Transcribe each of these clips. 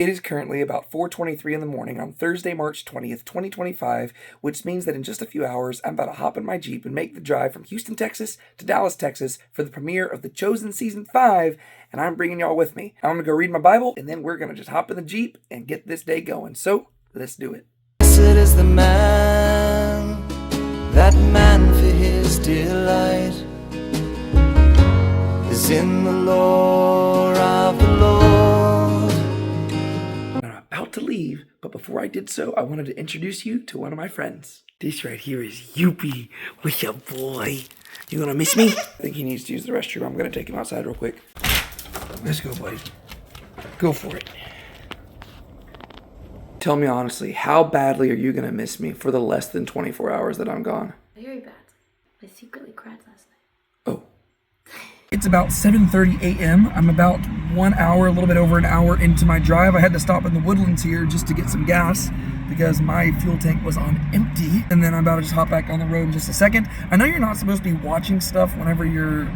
It is currently about 4:23 in the morning on Thursday, March 20th, 2025, which means that in just a few hours, I'm about to hop in my Jeep and make the drive from Houston, Texas to Dallas, Texas for the premiere of The Chosen Season 5, and I'm bringing y'all with me. I'm going to go read my Bible, and then we're going to just hop in the Jeep and get this day going. So, let's do it. Blessed is the man, that man for his delight is in the law of the Lord. I'm about to leave, but before I did so, I wanted to introduce you to one of my friends. This right here is Youpie. What's up, boy? You gonna miss me? I think he needs to use the restroom. I'm gonna take him outside real quick. Let's go, buddy. Go for it. Tell me honestly, how badly are you gonna miss me for the less than 24 hours that I'm gone? Very bad. I secretly cried last night. Oh. It's about 7:30 a.m. I'm about 1 hour, a little bit over an hour into my drive. I had to stop in the Woodlands here just to get some gas because my fuel tank was on empty. And then I'm about to just hop back on the road in just a second. I know you're not supposed to be watching stuff whenever you're,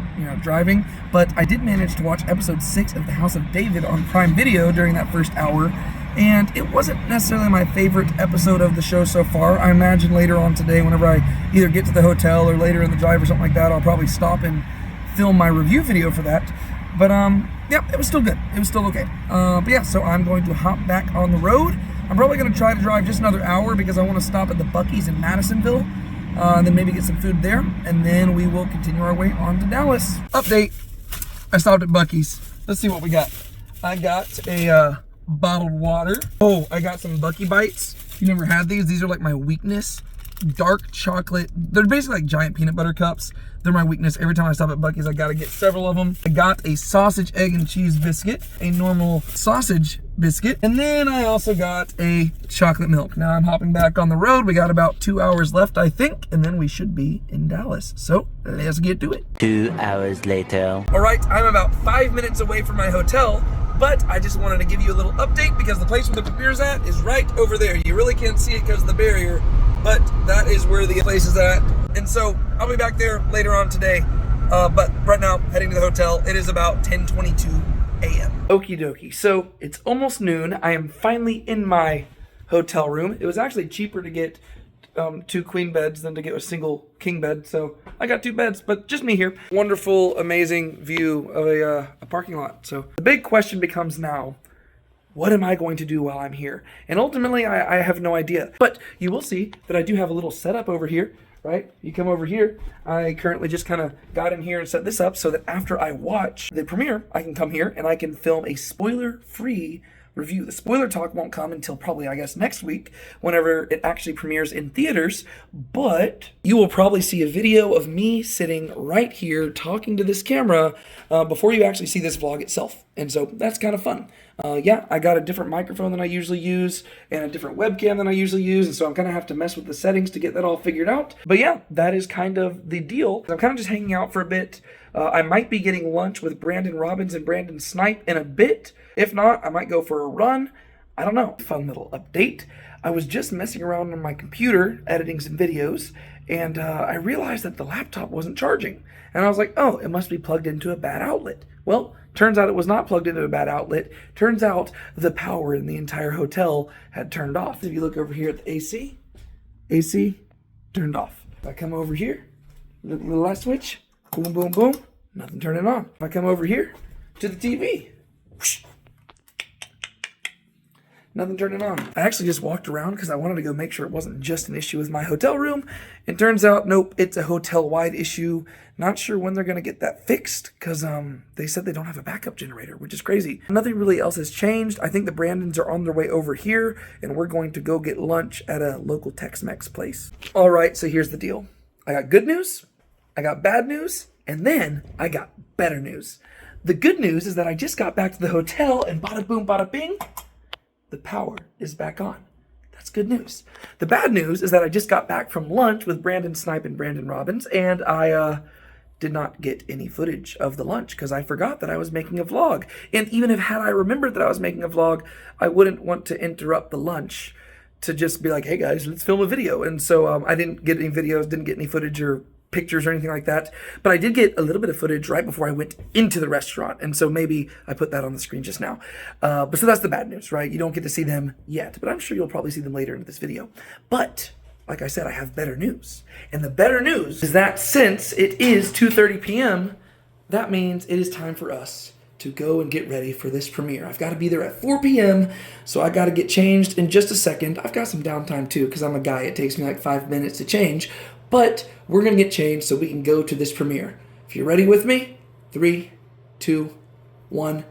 driving, but I did manage to watch episode 6 of The House of David on Prime Video during that first hour. And it wasn't necessarily my favorite episode of the show so far. I imagine later on today, whenever I either get to the hotel or later in the drive or something like that, I'll probably stop and film my review video for that. But yeah, it was still good. It was still okay. But yeah, so I'm going to hop back on the road. I'm probably going to try to drive just another hour because I want to stop at the Buc-ee's in Madisonville, and then maybe get some food there, and then we will continue our way on to Dallas. Update, I stopped at Buc-ee's. Let's see what we got. I got a bottled water. Oh, I got some Buc-ee Bites. You never had these? These are like my weakness. Dark chocolate. They're basically like giant peanut butter cups. They're my weakness. Every time I stop at Buc-ee's, I gotta get several of them. I got a sausage, egg, and cheese biscuit, a normal sausage biscuit, and then I also got a chocolate milk. Now I'm hopping back on the road. We got about 2 hours left, I think, and then we should be in Dallas. So let's get to it. 2 hours later. All right, I'm about 5 minutes away from my hotel, but I just wanted to give you a little update because the place where the premiere's at is right over there. You really can't see it because of the barrier, but that is where the place is at. And so I'll be back there later on today. But right now, heading to the hotel. It is about 10:22 a.m. Okie dokie. So it's almost noon. I am finally in my hotel room. It was actually cheaper to get 2 queen beds than to get a single king bed. So I got 2 beds, but just me here. Wonderful, amazing view of a parking lot. So the big question becomes now, what am I going to do while I'm here? And ultimately, I have no idea. But you will see that I do have a little setup over here, right? You come over here. I currently just kind of got in here and set this up so that after I watch the premiere, I can come here and I can film a spoiler-free review. The spoiler talk won't come until probably, I guess, next week, whenever it actually premieres in theaters, but you will probably see a video of me sitting right here talking to this camera before you actually see this vlog itself. And so that's kind of fun. Yeah, I got a different microphone than I usually use and a different webcam than I usually use, and so I'm going to have to mess with the settings to get that all figured out. But yeah, that is kind of the deal. I'm kind of just hanging out for a bit. I might be getting lunch with Brandon Robbins and Brandon Snipe in a bit. If not, I might go for a run. I don't know. Fun little update. I was just messing around on my computer, editing some videos, and I realized that the laptop wasn't charging. And I was like, oh, it must be plugged into a bad outlet. Well, turns out it was not plugged into a bad outlet. Turns out the power in the entire hotel had turned off. If you look over here at the AC turned off. If I come over here, look at the light switch, boom, boom, boom, nothing turning on. If I come over here to the TV, whoosh, nothing turning on. I actually just walked around because I wanted to go make sure it wasn't just an issue with my hotel room. It turns out, nope, it's a hotel-wide issue. Not sure when they're going to get that fixed because they said they don't have a backup generator, which is crazy. Nothing really else has changed. I think the Brandons are on their way over here, and we're going to go get lunch at a local Tex-Mex place. All right, so here's the deal. I got good news, I got bad news, and then I got better news. The good news is that I just got back to the hotel, and bada boom, bada bing, the power is back on. That's good news. The bad news is that I just got back from lunch with Brandon Snipe and Brandon Robbins, and I did not get any footage of the lunch because I forgot that I was making a vlog. And even if had I remembered that I was making a vlog, I wouldn't want to interrupt the lunch to just be like, hey guys, let's film a video. And so I didn't get any videos, didn't get any footage or pictures or anything like that, but I did get a little bit of footage right before I went into the restaurant, and so maybe I put that on the screen just now. But so that's the bad news, right? You don't get to see them yet, but I'm sure you'll probably see them later in this video. But like I said, I have better news. And the better news is that since it is 2:30 p.m., that means it is time for us to go and get ready for this premiere. I've got to be there at 4 p.m., so I got to get changed in just a second. I've got some downtime too, because I'm a guy. It takes me like 5 minutes to change, but we're going to get changed so we can go to this premiere. If you're ready with me, 3, 2, 1.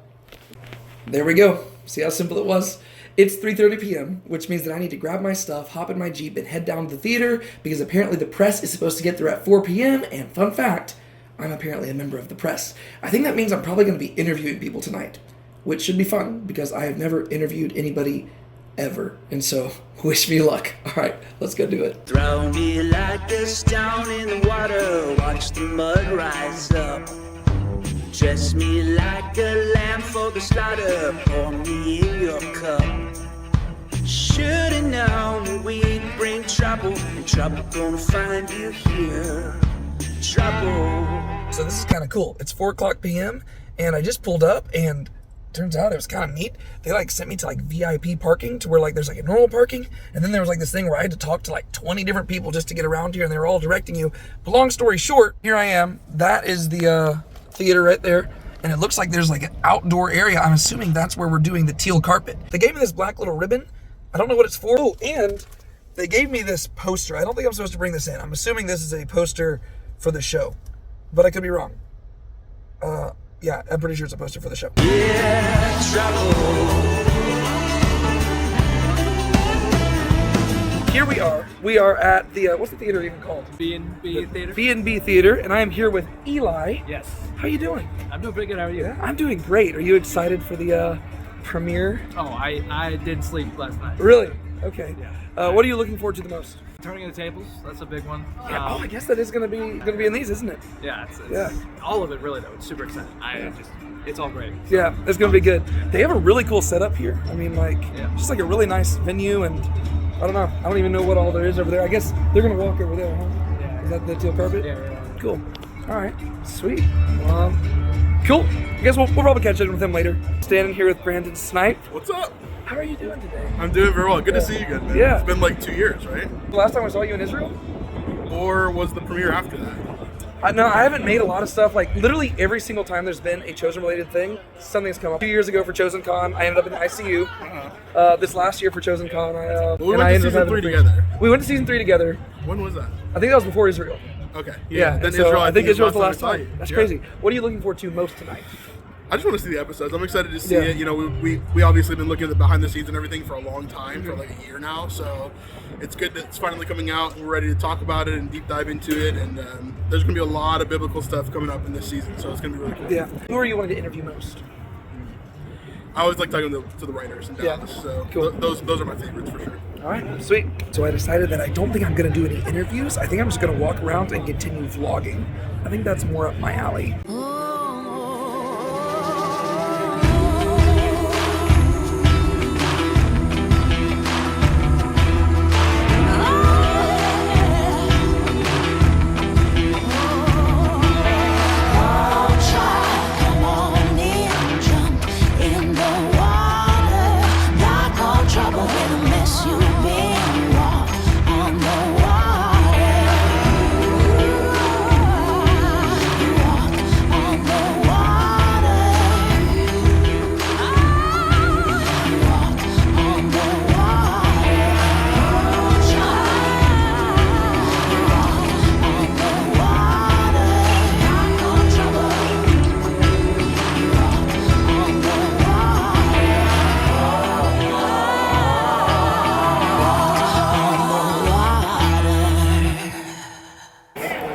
There we go. See how simple it was? It's 3:30 p.m., which means that I need to grab my stuff, hop in my Jeep, and head down to the theater, because apparently the press is supposed to get there at 4 p.m., and fun fact, I'm apparently a member of the press. I think that means I'm probably going to be interviewing people tonight, which should be fun, because I have never interviewed anybody ever, and so wish me luck. All right, let's go do it. Throw me like a stone in the water, watch the mud rise up. Dress me like a lamb for the slaughter, pour me in your cup. Should've known we'd bring trouble, and trouble gonna find you here. Trouble. So this is kind of cool. It's 4 o'clock p.m. and I just pulled up, and turns out it was kind of neat. They like sent me to like VIP parking, to where like there's like a normal parking, and then there was like this thing where I had to talk to like 20 different people just to get around here, and they were all directing you. But long story short, here I am. That is the theater right there, and it looks like there's like an outdoor area. I'm assuming that's where we're doing the teal carpet. They gave me this black little ribbon. I don't know what it's for. Oh, and they gave me this poster. I don't think I'm supposed to bring this in. I'm assuming this is a poster for the show, but I could be wrong. Yeah, I'm pretty sure it's a poster for the show. Yeah, trouble. Here we are. We are at the, what's the theater even called? B&B Theater? B&B Theater, and I am here with Eli. Yes. How you doing? I'm doing pretty good. How are you? Yeah, I'm doing great. Are you excited for the premiere? Oh, I didn't sleep last night. Really? Okay. Yeah. What are you looking forward to the most? Turning of the tables, that's a big one. Yeah, I guess that is gonna be in these, isn't it? Yeah, it's Yeah. all of it really though. It's super exciting. It's all great. Yeah, it's gonna be good. They have a really cool setup here. I mean, like, Yeah. just like a really nice venue, and I don't know. I don't even know what all there is over there. I guess they're gonna walk over there, huh? Yeah. Is that the teal carpet? Yeah. Cool. All right. Sweet. Cool. I guess we'll probably catch up with him later. Standing here with Brandon Snipe. What's up? How are you doing today? I'm doing very well. Good to see you again, man. Yeah. It's been like 2 years, right? The last time I saw you in Israel? Or was the premiere after that? No, I haven't made a lot of stuff. Like, literally every single time there's been a Chosen-related thing, something's come up. 2 years ago for Chosen Con, I ended up in the ICU. This last year for Chosen Con, we went to season 3 together. We went to season 3 together. When was that? I think that was before Israel. Okay. Yeah, Then so Israel, I think Israel was the last I saw time. you. That's Yeah. crazy. What are you looking forward to most tonight? I just want to see the episodes. I'm excited to see Yeah. it. You know, we obviously been looking at the behind the scenes and everything for a long time, for like a year now. So it's good that it's finally coming out. We're ready to talk about it and deep dive into it. And there's going to be a lot of biblical stuff coming up in this season. So it's going to be really cool. Yeah. Who are you wanting to interview most? I always like talking to the writers in Yeah. Dallas. So Cool. those are my favorites for sure. All right, sweet. So I decided that I don't think I'm going to do any interviews. I think I'm just going to walk around and continue vlogging. I think that's more up my alley.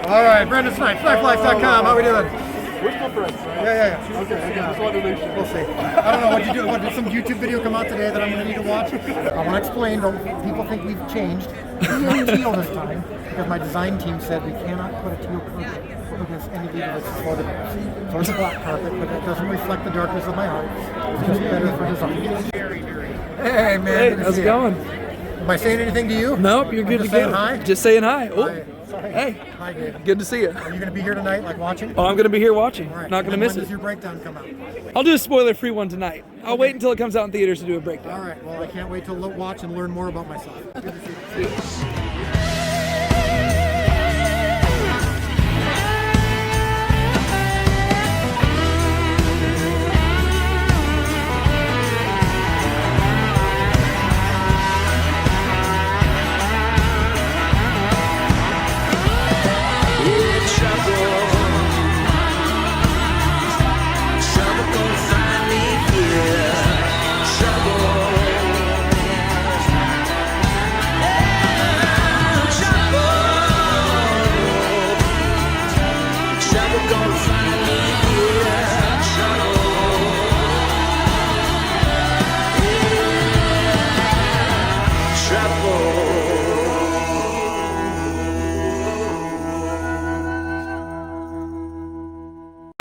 All right, Brandon Snipe, SnipeLife.com. How we doing? Where's my friends? Yeah. Okay. Just wanted to make sure. We'll see. I don't know what you do. What, did some YouTube video come out today that I'm going to need to watch? I want to explain. People think we've changed. We're teal this time because my design team said we cannot put a teal carpet because any video that's photographs. So it's a black carpet, but it doesn't reflect the darkness of my heart. It's just better for design. Hey, man. Hey, good to how's see it you. going? Am I saying anything to you? Nope, you're good to Just go. saying hi? Just saying hi. Oh, Hi. Sorry. Hey. Hi, David. Good to see you. Are you going to be here tonight, like watching? Oh, I'm going to be here watching. All right. Not going to And miss when it. does your breakdown come out? I'll do a spoiler-free one tonight. I'll wait until it comes out in theaters to do a breakdown. All right. Well, I can't wait to watch and learn more about myself. Good to see you.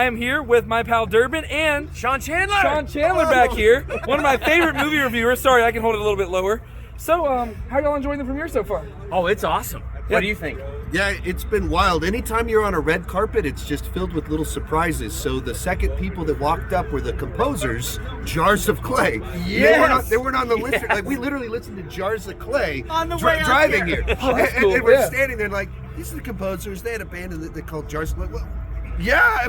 I am here with my pal Durbin and Sean Chandler. Sean Chandler back here. One of my favorite movie reviewers. Sorry, I can hold it a little bit lower. So, how y'all enjoying the premiere so far? Oh, it's awesome. Yeah. What do you think? Yeah, it's been wild. Anytime you're on a red carpet, it's just filled with little surprises. So the second people that walked up were the composers, Jars of Clay. Yes! They weren't on the list. Like, we literally listened to Jars of Clay On the way out driving here. here. Oh, that's and, cool, and we're yeah. standing there like, these are the composers. They had a band and they called Jars of Clay. Well, yeah.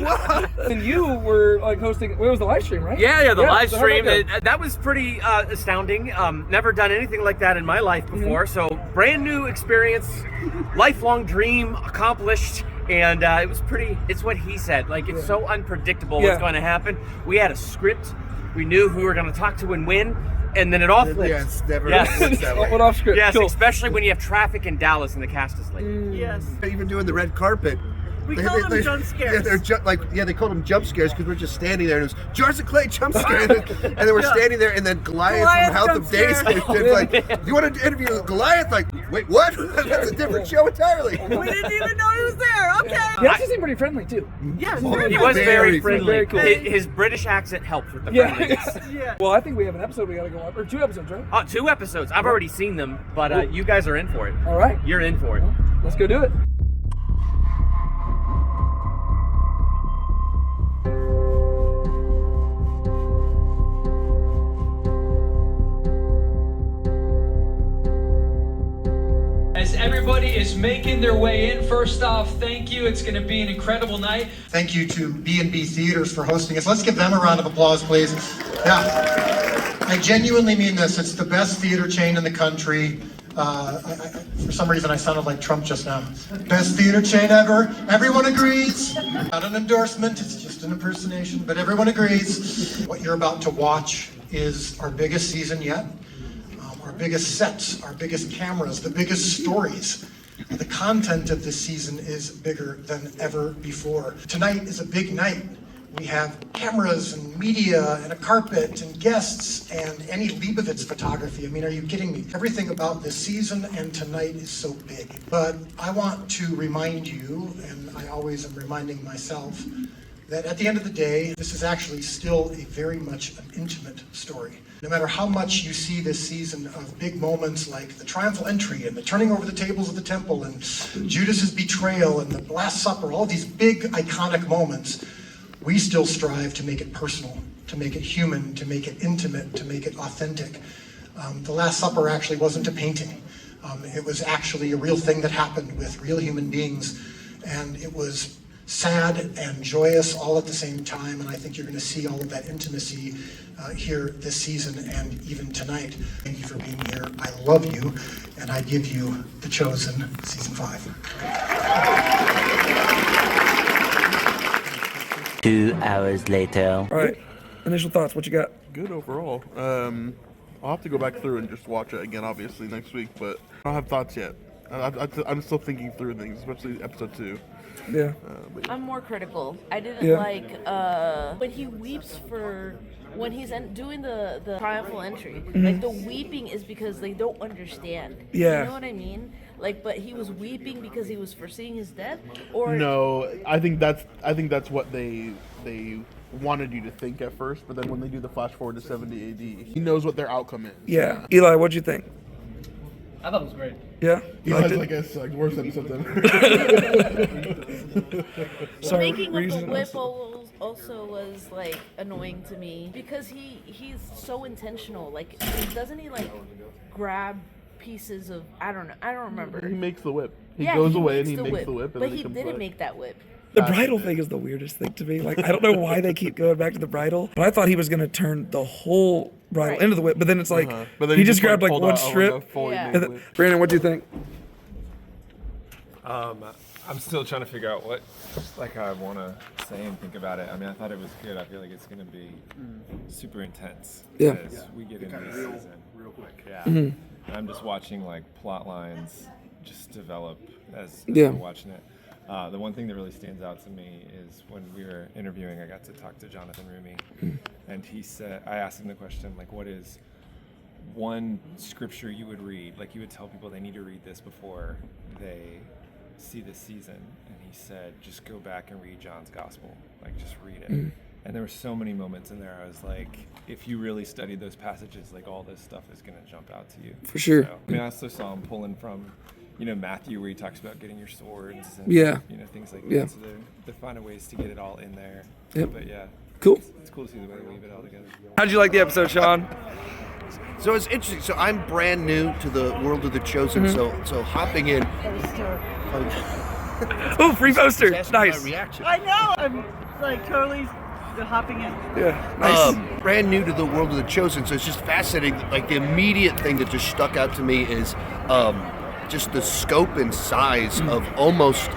What? And you were like hosting. Well, it was the live stream, right? Yeah, the live so how'd stream. that go? That was pretty astounding. Never done anything like that in my life before. So brand new experience, lifelong dream accomplished. And it was pretty, it's what he said. Like, it's so unpredictable Yeah. what's going to happen. We had a script. We knew who we were going to talk to and when. And then it all flipped. Yes, never Yes. works that way. Went off script. Yes, Cool. especially when you have traffic in Dallas and the cast is late. Yes. Even doing the red carpet. We called them jump scares. Yeah, they called them jump scares because we're just standing there and it was Jars of Clay jump scare, and then we're standing there, and then Goliath from House jump of Days. scare. It's like, do you want to interview Goliath? Like, wait, what? That's a different show entirely. We didn't even know he was there. Okay. He actually seemed pretty friendly too. Yeah, Oh, he was very friendly. Very cool. His British accent helped with the Yeah. friendliness. Well, I think we have an episode we gotta go on, or 2 episodes, right? 2 episodes. I've already seen them, but you guys are in for it. All right. You're in for it. Let's go do it. As everybody is making their way in, first off, thank you. It's going to be an incredible night. Thank you to B&B Theaters for hosting us. Let's give them a round of applause, please. Yeah, I genuinely mean this. It's the best theater chain in the country. For some reason, I sounded like Trump just now. Best theater chain ever. Everyone agrees. Not an endorsement, it's just an impersonation, but everyone agrees. What you're about to watch is our biggest season yet. Our biggest sets, our biggest cameras, the biggest stories. The content of this season is bigger than ever before. Tonight is a big night. We have cameras and media and a carpet and guests and Annie Leibovitz photography. I mean, are you kidding me? Everything about this season and tonight is so big. But I want to remind you, and I always am reminding myself, that at the end of the day, this is actually still a very much an intimate story. No matter how much you see this season of big moments like the triumphal entry and the turning over the tables of the temple and Judas's betrayal and the Last Supper, all these big iconic moments, we still strive to make it personal, to make it human, to make it intimate, to make it authentic. The Last Supper actually wasn't a painting. It was actually a real thing that happened with real human beings, and it was sad and joyous all at the same time, and I think you're going to see all of that intimacy here this season and even tonight. Thank you for being here. I love you, and I give you The Chosen, Season 5. 2 hours later. All right. Initial thoughts. What you got? Good overall. I'll have to go back through and just watch it again, obviously, next week, but I don't have thoughts yet. I'm still thinking through things, especially episode 2. Yeah. I'm more critical. I didn't Yeah. like when he weeps when he's doing the triumphal entry. Like the weeping is because they don't understand. Yeah. You know what I mean? Like, but he was weeping because he was foreseeing his death, or No, I think that's what they wanted you to think at first, but then when they do the flash forward to 70 AD, he knows what their outcome is. Yeah. Eli, what'd you think? I thought it was great. Yeah? He Liked has it? like a like worst episode ever. Sorry, Making were of you the saying whip else? also was like annoying to me because he's so intentional. Like, doesn't he like grab pieces of I don't remember. He makes the whip. He Yeah, goes he away and makes he the makes the whip. And but then he comes didn't back. make that whip. The bridle thing is the weirdest thing to me. Like, I don't know why they keep going back to the bridle, but I thought he was going to turn the whole bridle into the whip, but then it's like, But then he just grabbed like pulled one out strip. a fully Yeah. made And then, whip. Brandon, what do you think? I'm still trying to figure out what, like, how I want to say and think about it. I mean, I thought it was good. I feel like it's going to be super intense Yeah. as we get into this season. Real quick. Yeah. Mhm. And I'm just watching, like, plot lines just develop as Yeah. we're watching it. The one thing that really stands out to me is when we were interviewing, I got to talk to Jonathan Rumi, and he said, I asked him the question, like, what is one scripture you would read? Like, you would tell people they need to read this before they see this season. And he said, just go back and read John's gospel. Like, just read it. And there were so many moments in there I was like, if you really studied those passages, like, all this stuff is going to jump out to you. For sure. So, I mean, I also saw him pulling from, you know, Matthew, where he talks about getting your swords and, Yeah. you know, things like Yeah. that. So they're finding ways to get it all in there. Yep. But yeah. Cool. It's cool to see the way they weave it all together. How'd you like the episode, Sean? So it's interesting. So I'm brand new to the world of the Chosen. So hopping in. Oh, free poster. Nice. Reaction. I know. I'm like totally hopping in. Yeah. Nice. Brand new to the world of the Chosen, so it's just fascinating. Like the immediate thing that just stuck out to me is just the scope and size of almost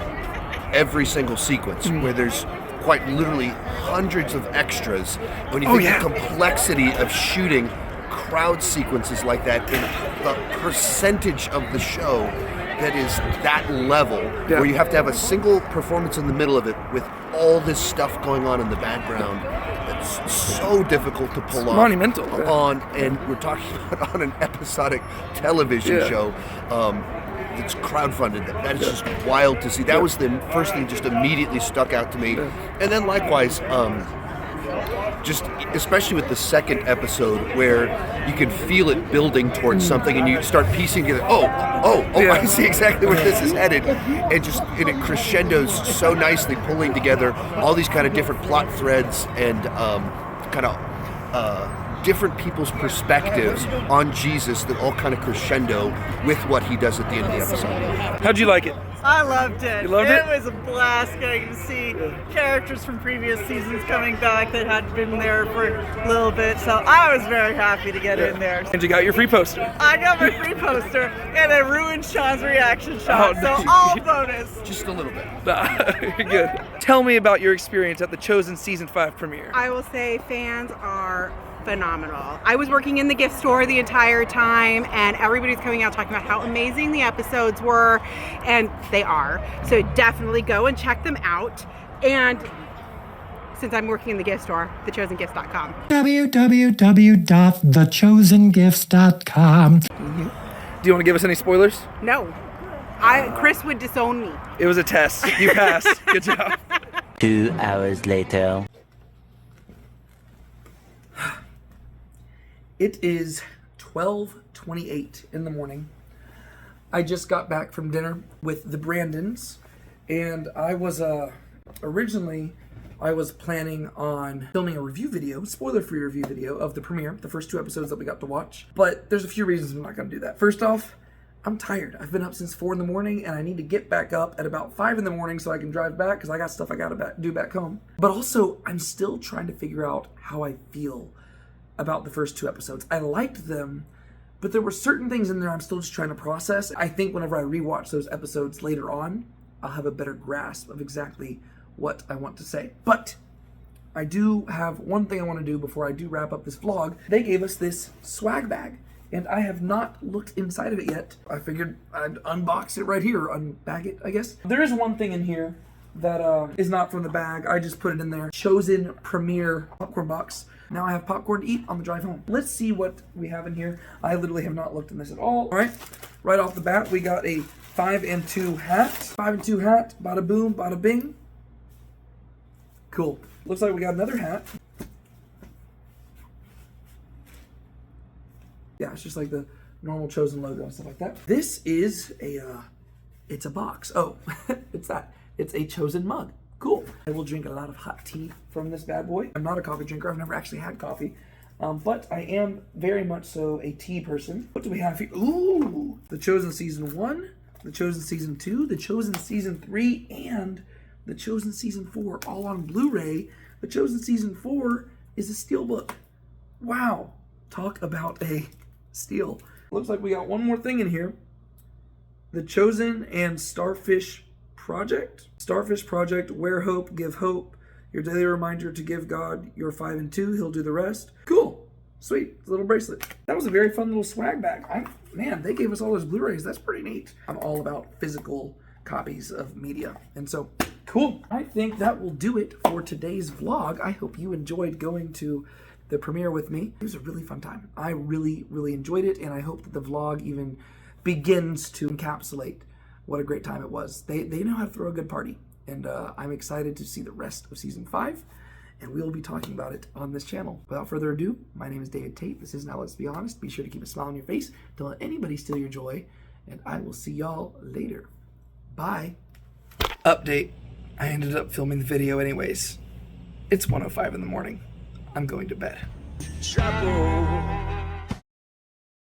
every single sequence, where there's quite literally hundreds of extras. When you think the complexity of shooting crowd sequences like that, and the percentage of the show that is that level, where you have to have a single performance in the middle of it with all this stuff going on in the background. It's so difficult to pull off. Monumental. On, and we're talking about on an episodic television show. It's crowdfunded. That is just wild to see. That was the first thing just immediately stuck out to me. And then likewise, just especially with the second episode where you can feel it building towards something and you start piecing together, I see exactly where this is headed. And it crescendos so nicely, pulling together all these kind of different plot threads and different people's perspectives on Jesus that all kind of crescendo with what he does at the end of the episode. How'd you like it? I loved it. You loved it? It was a blast getting to see characters from previous seasons coming back that had been there for a little bit. So I was very happy to get in there. And you got your free poster. I got my free poster and it ruined Sean's reaction shot. Oh, so no. all bonus. Just a little bit. You're good. Tell me about your experience at the Chosen Season 5 premiere. I will say fans are phenomenal. I was working in the gift store the entire time and everybody's coming out talking about how amazing the episodes were, and they are. So definitely go and check them out. And since I'm working in the gift store, thechosengifts.com. www.thechosengifts.com. Do you want to give us any spoilers? No. Chris would disown me. It was a test. You passed. Good job. 2 hours later. It is 12:28 in the morning. I just got back from dinner with the Brandons, and I was originally planning on filming a review video, spoiler-free review video of the premiere, the first 2 episodes that we got to watch. But there's a few reasons I'm not going to do that. First off, I'm tired. I've been up since 4 in the morning, and I need to get back up at about 5 in the morning so I can drive back because I got stuff I got to do back home. But also, I'm still trying to figure out how I feel about the first 2 episodes. I liked them, but there were certain things in there I'm still just trying to process. I think whenever I rewatch those episodes later on, I'll have a better grasp of exactly what I want to say. But I do have one thing I want to do before I do wrap up this vlog. They gave us this swag bag, and I have not looked inside of it yet. I figured I'd unbox it right here, unbag it, I guess. There is one thing in here that is not from the bag. I just put it in there. Chosen Premiere popcorn box. Now I have popcorn to eat on the drive home. Let's see what we have in here. I literally have not looked in this at all. All right, right off the bat, we got a 5 and 2 hat. 5 and 2 hat, bada boom, bada bing. Cool. Looks like we got another hat. Yeah, it's just like the normal Chosen logo and stuff like that. This is it's a box. Oh, it's that. It's a Chosen mug. Cool. I will drink a lot of hot tea from this bad boy. I'm not a coffee drinker. I've never actually had coffee. But I am very much so a tea person. What do we have here? Ooh, The Chosen Season 1, The Chosen Season 2, The Chosen Season 3, and The Chosen Season 4, all on Blu-ray. The Chosen Season 4 is a steelbook. Wow. Talk about a steal. Looks like we got one more thing in here. The Chosen and Starfish Project. Starfish Project, wear hope, give hope. Your daily reminder to give God your 5 and 2. He'll do the rest. Cool. Sweet. Little bracelet. That was a very fun little swag bag. Man, they gave us all those Blu-rays. That's pretty neat. I'm all about physical copies of media. And so, cool. I think that will do it for today's vlog. I hope you enjoyed going to the premiere with me. It was a really fun time. I really, really enjoyed it, and I hope that the vlog even begins to encapsulate what a great time it was. They know how to throw a good party, and I'm excited to see the rest of Season 5, and we'll be talking about it on this channel. Without further ado, my name is David Tate. This is Now Let's Be Honest. Be sure to keep a smile on your face. Don't let anybody steal your joy, and I will see y'all later. Bye. Update. I ended up filming the video anyways. It's 1:05 in the morning. I'm going to bed. Trouble.